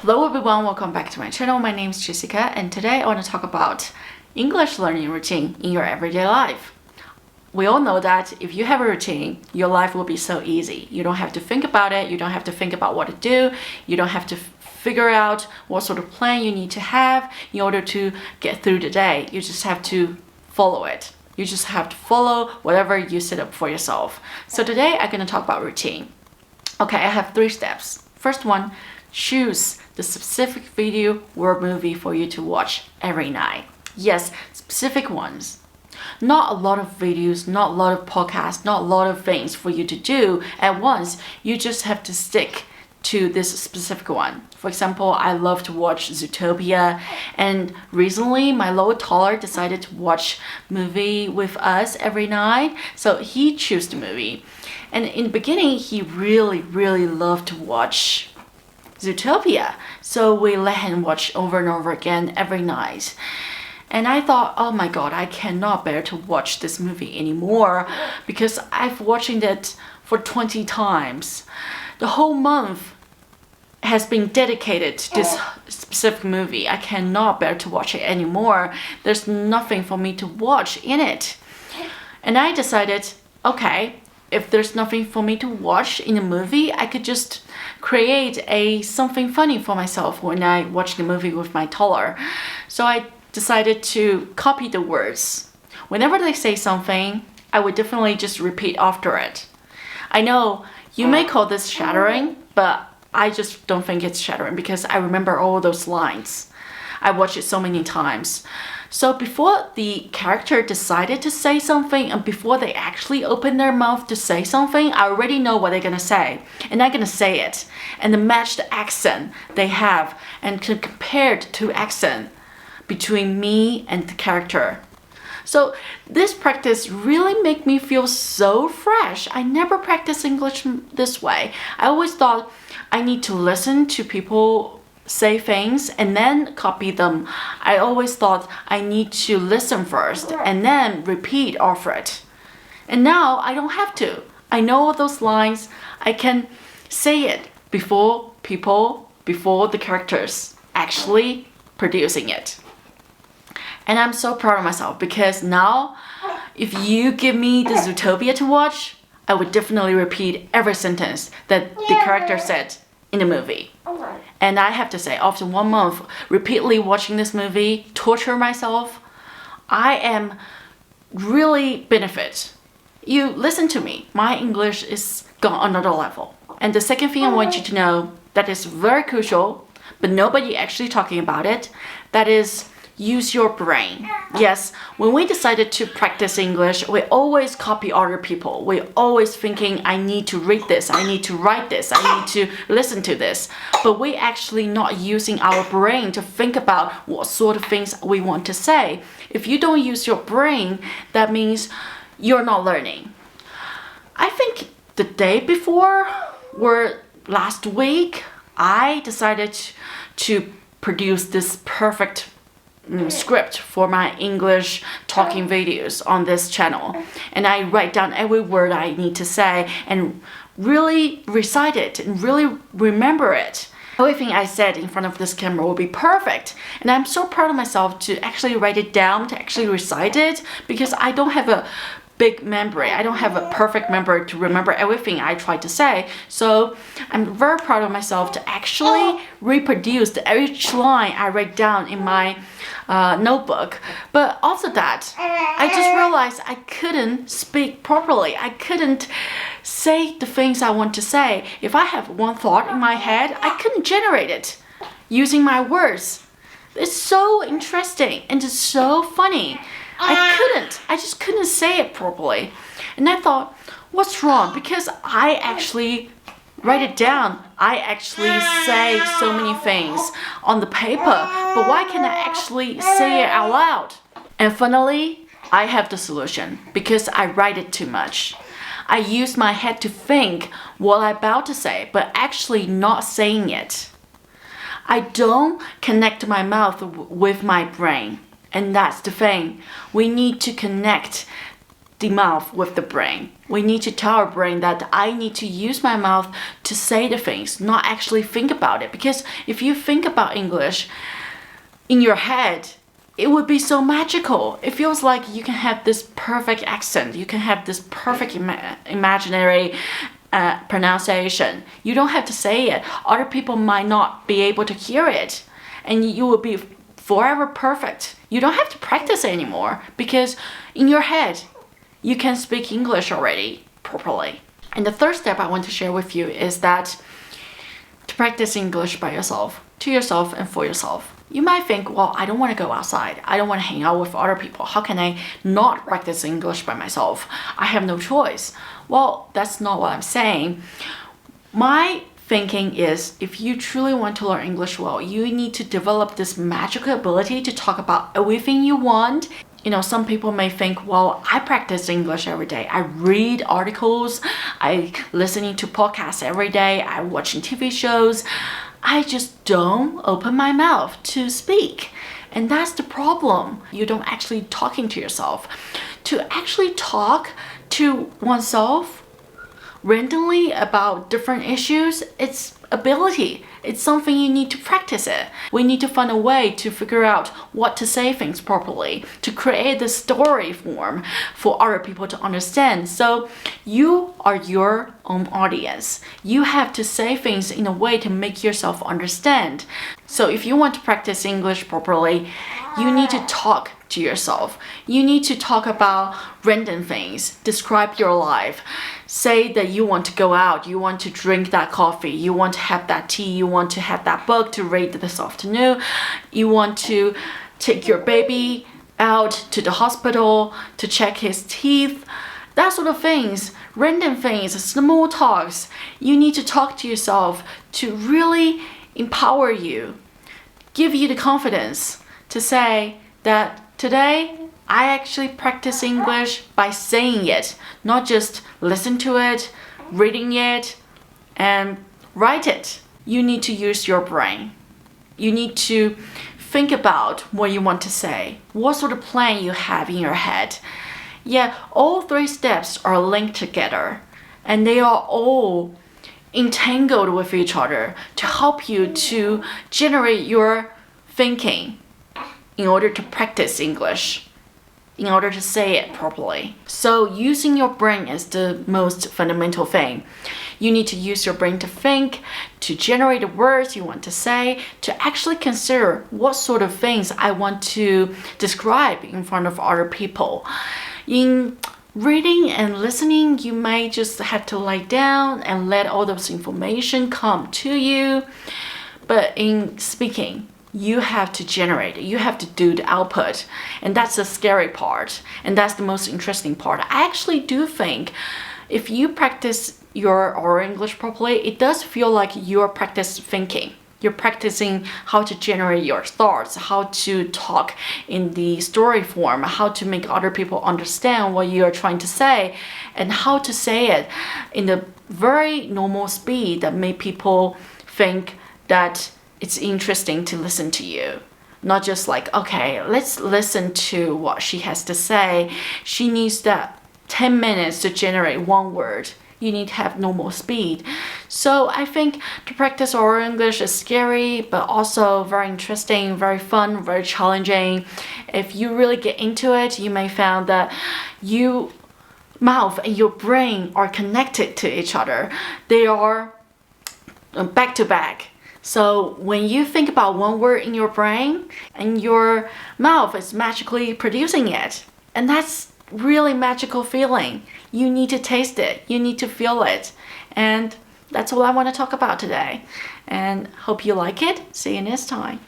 Hello everyone, welcome back to my channel. My name is Jessica and today I want to talk about English learning routine in your everyday life. We all know that if you have a routine, your life will be so easy. You don't have to think about it, you don't have to think about what to do, you don't have to figure out what sort of plan you need to have in order to get through the day. You just have to follow it. You just have to follow whatever you set up for yourself. So today I'm going to talk about routine. Okay, I have 3 steps. First one, choose the specific video or movie for you to watch every night. Yes, specific ones. Not a lot of videos, not a lot of podcasts, not a lot of things for you to do at once. You just have to stick to this specific one. For example, I love to watch Zootopia, and recently my little toddler decided to watch movie with us every night, so he chose the movie. And in the beginning, he really loved to watch Zootopia, so we let him watch over and over again every night. And I thought, oh my god, I cannot bear to watch this movie anymore because I've watching it for 20 times. The whole month has been dedicated to this specific movie. I cannot bear to watch it anymore. There's nothing for me to watch in it. And I decided, okay, if there's nothing for me to watch in a movie, I could just create something funny for myself when I watch the movie with my toddler. So I decided to copy the words. Whenever they say something, I would definitely just repeat after it. I know you may call this shattering, but I just don't think it's shattering because I remember all those lines. I watched it so many times. So before the character decided to say something and before they actually open their mouth to say something, I already know what they're gonna say. And I'm gonna say it. And then match the accent they have and compare the 2 accents between me and the character. So this practice really made me feel so fresh. I never practiced English this way. I always thought I need to listen to people say things and then copy them. I always thought I need to listen first and then repeat after it. And now I don't have to. I know all those lines. I can say it before the characters actually producing it. And I'm so proud of myself because now if you give me the Zootopia to watch, I would definitely repeat every sentence that the character said in the movie. And I have to say, after 1 month repeatedly watching this movie, torture myself, I am really benefit. You listen to me, my English is gone another level. And the second thing I want you to know that is very crucial, but nobody actually talking about it, that is use your brain. Yes, when we decided to practice English, we always copy other people. We're always thinking, I need to read this, I need to write this, I need to listen to this. But we actually not using our brain to think about what sort of things we want to say. If you don't use your brain, that means you're not learning. I think the day before or last week, I decided to produce this perfect script for my English talking videos on this channel, and I write down every word I need to say and really recite it and really remember it. Everything I said in front of this camera will be perfect, and I'm so proud of myself to actually write it down, to actually recite it, because I don't have a big memory. I don't have a perfect memory to remember everything I try to say. So I'm very proud of myself to actually reproduce each line I write down in my notebook. But after that, I just realized I couldn't speak properly. I couldn't say the things I want to say. If I have one thought in my head, I couldn't generate it using my words. It's so interesting and it's so funny. I just couldn't say it properly. And I thought, what's wrong? Because I actually write it down. I actually say so many things on the paper, but why can't I actually say it out loud? And finally, I have the solution because I write it too much. I use my head to think what I'm about to say, but actually not saying it. I don't connect my mouth with my brain. And that's the thing. We need to connect the mouth with the brain. We need to tell our brain that I need to use my mouth to say the things, not actually think about it. Because if you think about English in your head, it would be so magical. It feels like you can have this perfect accent. You can have this perfect imaginary pronunciation. You don't have to say it. Other people might not be able to hear it. And you will be forever perfect. You don't have to practice anymore because in your head, you can speak English already properly. And the third step I want to share with you is that to practice English by yourself, to yourself and for yourself. You might think, well, I don't want to go outside. I don't want to hang out with other people. How can I not practice English by myself? I have no choice. Well, that's not what I'm saying. My thinking is if you truly want to learn English well, you need to develop this magical ability to talk about everything you want. You know, some people may think, well, I practice English every day. I read articles, I listening to podcasts every day, I watching TV shows. I just don't open my mouth to speak. And that's the problem. You don't actually talking to yourself. To actually talk to oneself randomly about different issues, it's ability. It's something you need to practice it. We need to find a way to figure out what to say things properly, to create the story form for other people to understand. So you are your own audience. You have to say things in a way to make yourself understand. So if you want to practice English properly, you need to talk to yourself. You need to talk about random things, describe your life. Say that you want to go out, you want to drink that coffee, you want to have that tea, you want to have that book to read this afternoon, you want to take your baby out to the hospital to check his teeth, that sort of things, random things, small talks. You need to talk to yourself to really empower you, give you the confidence to say that today I actually practice English by saying it, not just listen to it, reading it, and write it. You need to use your brain. You need to think about what you want to say, what sort of plan you have in your head. Yeah, all three steps are linked together, and they are all entangled with each other to help you to generate your thinking in order to practice English, in order to say it properly. So using your brain is the most fundamental thing. You need to use your brain to think, to generate the words you want to say, to actually consider what sort of things I want to describe in front of other people. In reading and listening, you may just have to lie down and let all those information come to you. But in speaking, you have to generate it. You have to do the output. And that's the scary part. And that's the most interesting part. I actually do think if you practice your oral English properly, it does feel like you're practice thinking. You're practicing how to generate your thoughts, how to talk in the story form, how to make other people understand what you're trying to say, and how to say it in a very normal speed that make people think that it's interesting to listen to you. Not just like, okay, let's listen to what she has to say. She needs that 10 minutes to generate one word. You need to have normal speed. So I think to practice oral English is scary, but also very interesting, very fun, very challenging. If you really get into it, you may find that your mouth and your brain are connected to each other. They are back to back. So when you think about one word in your brain and your mouth is magically producing it, and that's really magical feeling. You need to taste it. You need to feel it. And that's all I want to talk about today. And hope you like it. See you next time.